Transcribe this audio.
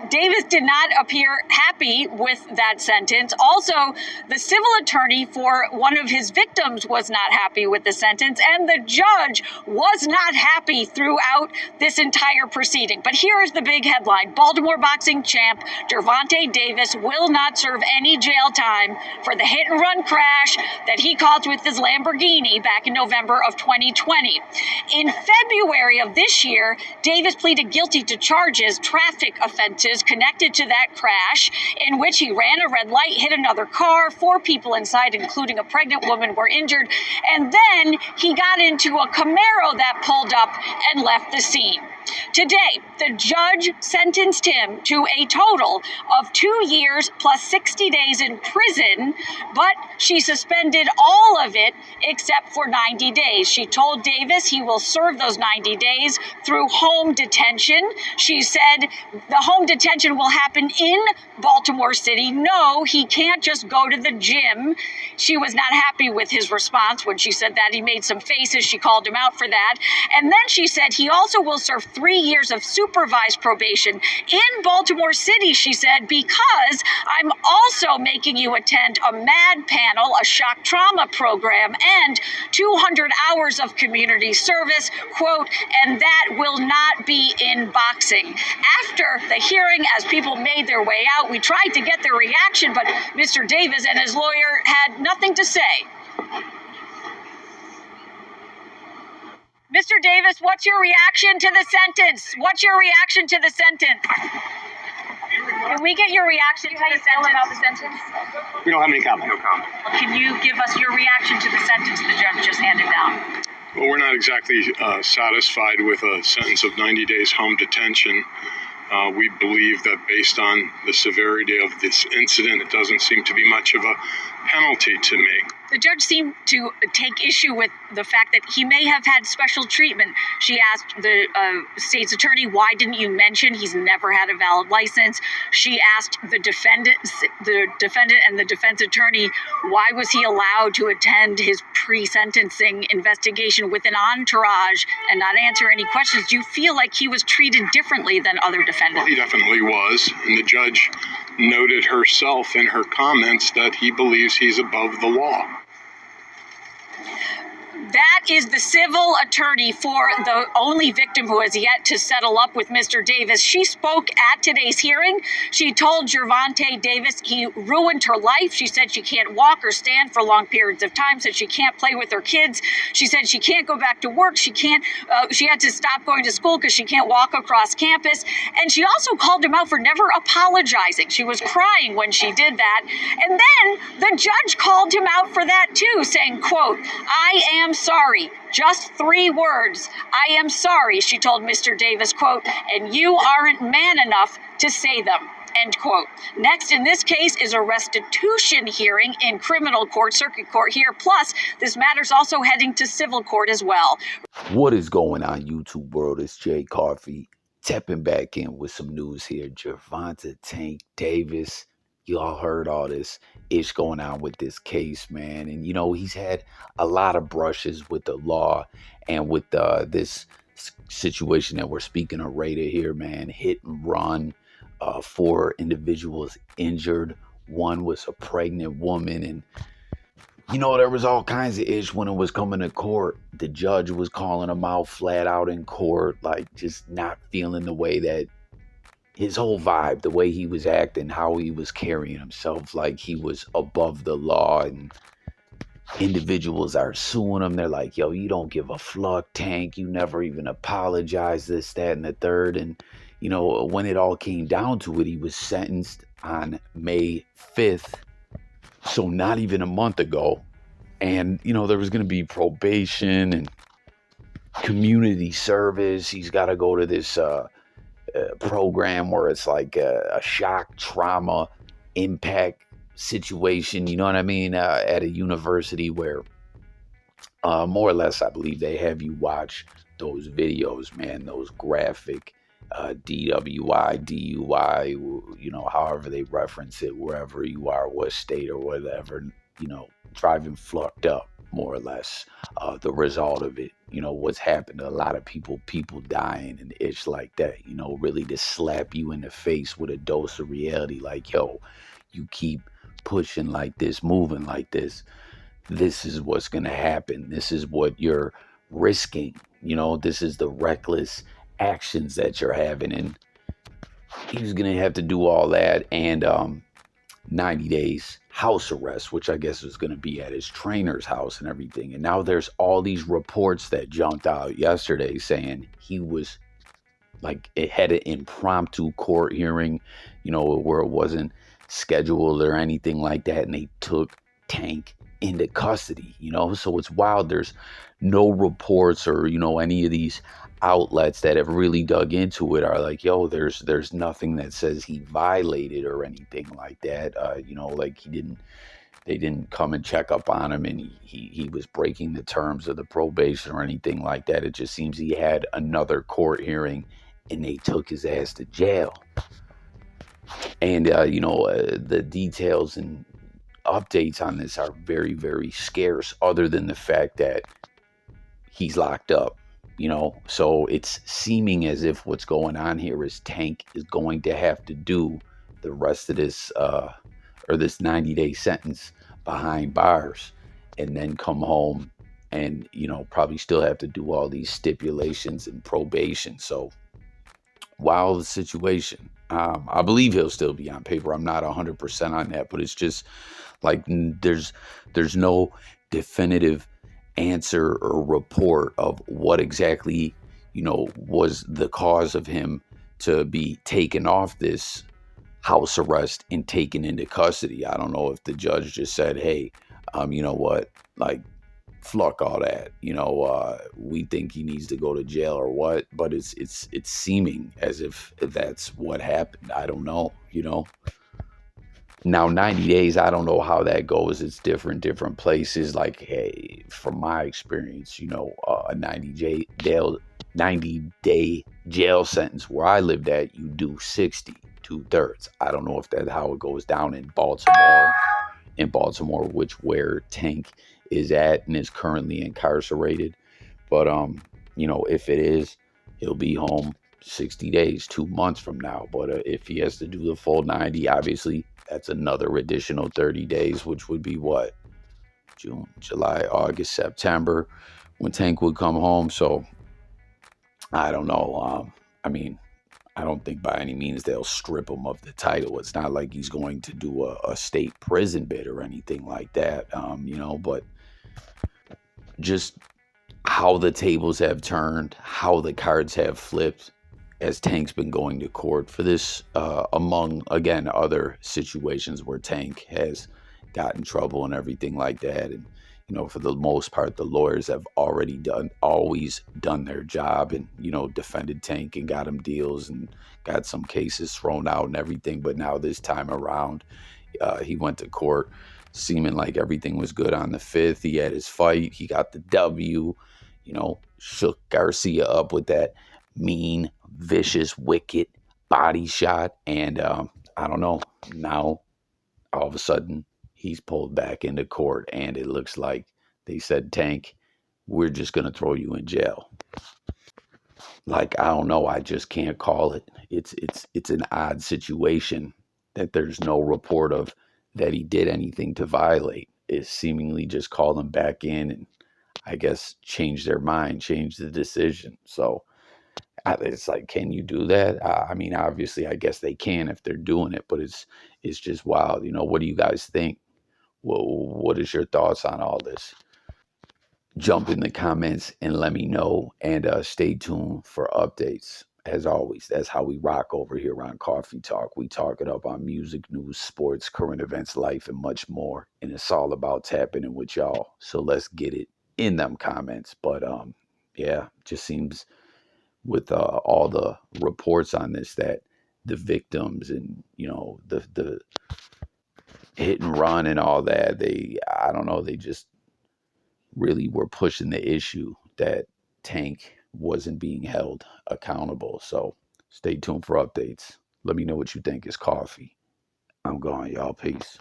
But Davis did not appear happy with that sentence. Also, the civil attorney for one of his victims was not happy with the sentence, and the judge was not happy throughout this entire proceeding. But here is the big headline. Baltimore boxing champ Gervonta Davis will not serve any jail time for the hit-and-run crash that he caused with his Lamborghini back in November of 2020. In February of this year, Davis pleaded guilty to charges, traffic offenses connected to that crash, in which he ran a red light, hit another car, 4 people inside, including a pregnant woman, were injured, and then he got into a Camaro that pulled up and left the scene. Today, the judge sentenced him to a total of 2 years plus 60 days in prison, but she suspended all of it except for 90 days. She told Davis he will serve those 90 days through home detention. She said the home detention will happen in Baltimore City. No, he can't just go to the gym. She was not happy with his response when she said that. He made some faces. She called him out for that. And then she said he also will serve 3 years of supervised probation in Baltimore City, she said, because I'm also making you attend a MAD panel, a shock trauma program, and 200 hours of community service, quote, and that will not be in boxing. After the hearing, as people made their way out, we tried to get their reaction, but Mr. Davis and his lawyer had nothing to say. Mr. Davis, what's your reaction to the sentence? What's your reaction to the sentence? Can we get your reaction to the sentence? We don't have any comment. No comment. Can you give us your reaction to the sentence the judge just handed down? Well, we're not exactly satisfied with a sentence of 90 days home detention. We believe that based on the severity of this incident, it doesn't seem to be much of a penalty to me. The judge seemed to take issue with the fact that he may have had special treatment. She asked the state's attorney, why didn't you mention he's never had a valid license? She asked the defendant and the defense attorney, why was he allowed to attend his pre-sentencing investigation with an entourage and not answer any questions? Do you feel like he was treated differently than other defendants? Well, he definitely was, and the judge noted herself in her comments that he believes he's above the law. That is the civil attorney for the only victim who has yet to settle up with Mr. Davis. She spoke at today's hearing. She told Gervonta Davis he ruined her life. She said she can't walk or stand for long periods of time, said she can't play with her kids. She said she can't go back to work. She had to stop going to school because she can't walk across campus. And she also called him out for never apologizing. She was crying when she did that. And then the judge called him out for that too, saying, quote, I am sorry. Just 3 words. I am sorry, she told Mr. Davis, quote, and you aren't man enough to say them, end quote. Next in this case is a restitution hearing in criminal court, circuit court here. Plus, this matter's also heading to civil court as well. What is going on, YouTube world? It's Jay Coffee tapping back in with some news here. Gervonta Tank Davis. You all heard all this ish going on with this case, man. And, you know, he's had a lot of brushes with the law and with this situation that we're speaking of right here, man. Hit and run, 4 individuals injured. One was a pregnant woman. And, you know, there was all kinds of ish when it was coming to court. The judge was calling him out flat out in court, like just not feeling the way that his whole vibe, the way he was acting, how he was carrying himself, like he was above the law. And individuals are suing him. They're like, yo, you don't give a fluck, Tank. You never even apologize, this, that, and the third. And, you know, when it all came down to it, he was sentenced on May 5th. So not even a month ago. And, you know, there was going to be probation and community service. He's got to go to this program where it's like a shock trauma impact situation, you know what I mean, at a university where more or less I believe they have you watch those videos, man, those graphic DWI, DUI, you know, however they reference it, wherever you are, what state or whatever, you know, driving fucked up. more or less, the result of it. What's happened to a lot of people dying and ish like that, really to slap you in the face with a dose of reality, like, yo, you keep pushing like this, moving like this is what's going to happen. This is what you're risking. This is the reckless actions that you're having. And he was going to have to do all that. And 90 days house arrest, which I guess was going to be at his trainer's house and everything. And now there's all these reports that jumped out yesterday saying he was like, it had an impromptu court hearing, where it wasn't scheduled or anything like that. And they took Tank into custody, so it's wild. There's no reports or, any of these outlets that have really dug into it are like, yo, there's nothing that says he violated or anything like that. Like they didn't come and check up on him and he was breaking the terms of the probation or anything like that. It just seems he had another court hearing and they took his ass to jail. And, the details and updates on this are very, very scarce, other than the fact that he's locked up, so it's seeming as if what's going on here is Tank is going to have to do the rest of this this 90-day sentence behind bars and then come home and probably still have to do all these stipulations and probation. So wild situation. I believe he'll still be on paper. I'm not 100% on that, but it's just like there's no definitive answer or report of what exactly was the cause of him to be taken off this house arrest and taken into custody. I don't know if the judge just said, hey, you know what, like, fuck all that, we think he needs to go to jail or what, but it's seeming as if that's what happened. I don't know. Now 90 days, I don't know how that goes. It's different places. Like, hey, from my experience, a 90-day jail sentence where I lived at, you do 60, 2/3. I don't know if that's how it goes down in Baltimore. Where Tank is at and is currently incarcerated. But if it is, he'll be home 60 days, 2 months from now. But if he has to do the full 90, obviously that's another additional 30 days, which would be what? June, July, August, September, when Tank would come home. So I don't know. I don't think by any means they'll strip him of the title. It's not like he's going to do a state prison bid or anything like that, but just how the tables have turned, how the cards have flipped as Tank's been going to court for this, among, again, other situations where Tank has got in trouble and everything like that. And, for the most part, the lawyers have always done their job and, defended Tank and got him deals and got some cases thrown out and everything. But now this time around, he went to court seeming like everything was good on the 5th. He had his fight. He got the W, shook Garcia up with that mean, vicious, wicked body shot. And I don't know. Now, all of a sudden, he's pulled back into court, and it looks like they said, Tank, we're just going to throw you in jail. Like, I don't know. I just can't call it. It's an odd situation that there's no report of that he did anything to violate. It seemingly just called him back in and I guess changed their mind, changed the decision. So it's like, can you do that? Obviously, I guess they can if they're doing it, but it's just wild. What do you guys think? What is your thoughts on all this? Jump in the comments and let me know, and stay tuned for updates. As always, that's how we rock over here on Coffee Talk. We talk it up on music, news, sports, current events, life, and much more. And it's all about tapping in with y'all. So let's get it in them comments. But yeah, just seems with all the reports on this that the victims and the hit and run and all that, I don't know, they just really were pushing the issue that Tank wasn't being held accountable. So stay tuned for updates. Let me know what you think. Is Coffee. I'm going, y'all. Peace.